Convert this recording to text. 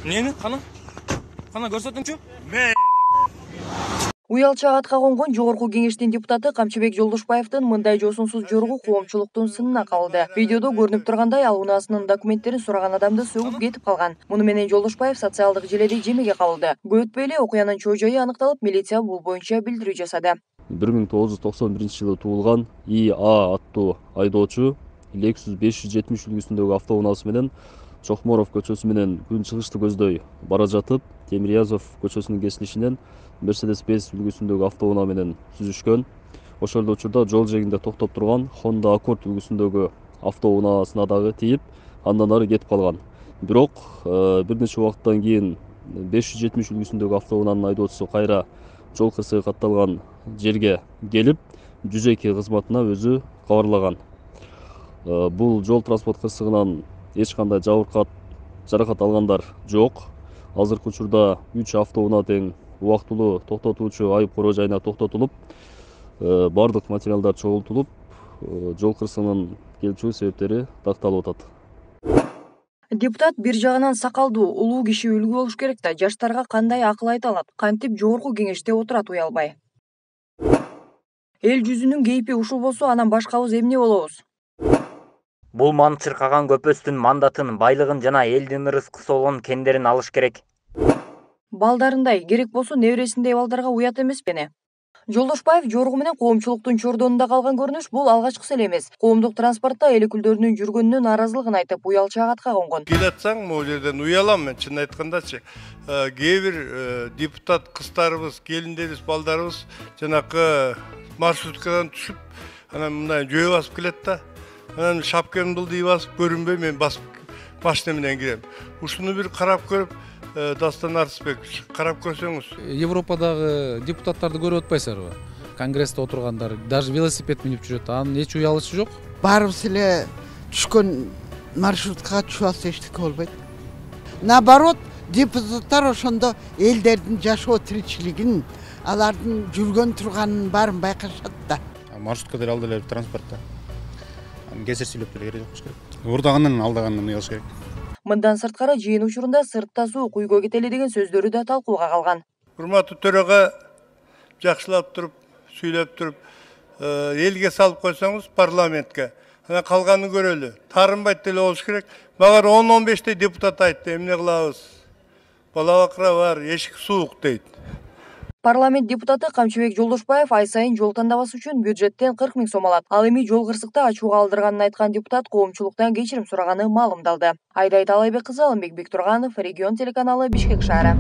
Neni? Кана көрсөтүңчү? Уял чагатка конгон жогорку кеңештин депутаты Камчыбек Жолдошбаевдин мындай жосунсуз жоругу коомчулуктун сынына калды. Видеодо көрүнүп тургандай ал унаасынын документтерин сураган адамды сөгүп кетип калган. Муну менен Жолдошбаев социалдык желеде жемеге кабылды. Көп өтпөй эле окуянын чоо жайы аныкталып, милиция бул боюнча билдирүү жасады. 1991-жылы туулган ИА аттуу айдоочу Lexus 570 үлгүсүндөгү автоунаасы менен Чокморов көчөсү менен күн чыгышты көздөй бара жатып, Темирязов көчөсүнүн кесилишинен Mercedes-Benz үлгүсүндөгү автоунаа менен сүзүшкөн. Ошол эле учурда жол жээгинде токтоп турган Honda Accord үлгүсүндөгү автоунаасына дагы тийип, андан ары кетип калган. Бирок бир нече убакыттан кийин 570 үлгүсүндөгү автоунаанын айдоочусу кайра жол кырсыгы катталган жерге келип, 102 кызматына өзү кабарлаган. Бул жол транспорт кырсыгынан эч кандай жаракат алгандар жок. Азыркы учурда 3 автоунаа тең убактылуу токтотуучу айып короо жайына токтотулуп, бардык материалдар чогултулуп, жол кырсыгынын келип чыгуу себептери такталып атат. Депутат бир жагынан сакалдуу, улуу киши үлгү болуш керек да, жаштарга кандай акыл айта алат? Кантип жогорку кеңеште отурат уялбай? Эл жүзүнүн кейпи ушул болсо, анан башкабыз эмне болобуз? Бул ман чыркаган көпөстүн мандатын, байлыгын жана элдин ырыскысы болгон кендерин алыш керек. Балдарындай, керек болсо небересиндей балдарга уят эмеспени? Жолдошбаев жоругу менен коомчулуктун чордонунда калган көрүнүш бул алгачкысы эле эмес. Коомдук транспортто эл өкүлдөрүнүн жүргөнүнө нааразылыгын айтып, уял чагатка конгон. Келатсаң, могу жерден уялам мен, чын айткандачы. Кээ бир депутат кыздарыбыз, келиндерибиз, балдарыбыз жанакы маршруткадан түшүп, анан мындай жөө басып келет да. Анан шапкамды былдый басып көрүнбөй мен басып машина менен кирем. Ушуну бир карап көрүп, Дастан Арысбекович, карап көрсөңүз. Европадагы депутаттарды көрүп атпайсыздарбы? Конгрессте отургандар даже велосипед минип жүрөт. Анын эч уялышы жок. Барыбыз эле түшкөн маршруткага түшүп алса эчтеке болбойт. Наоборот, депутаттар ошондо элдердин жашоо тиричилигин, алардын жүргөн турганын баарын байкашат да. Маршрутка деле алды эле транспортто. Кезер сүйлөп деле керек болуш керек. Урдагандан алдагандан уялыш керек. Мындан сырткары жыйын учурунда сыртта суук үйгө кетели деген сөздөрү да талкууга калган. Урматтуу төрага жакшылап туруп, сүйлөп туруп, элге салып койсоңуз парламентке. Анан калганын көрөлү. Тарынбайт деле болуш керек. Мага 10-15 депутат айтты, эмне кылабыз? Бала бакыра бар, эшик суук дейт. Парламент депутаты Камчыбек Жолдошбаев ай сайын жол тандабасы үчүн бюджеттен 40 000 сом алат. Ал эми жол кырсыкта ачууга алдырганын айткан депутат коомчулуктан кечирим сураганы маалымдалды. Айдай Талайбек кызы, Алымбек Бектурганов, Регион телеканалы, Бишкек шаары.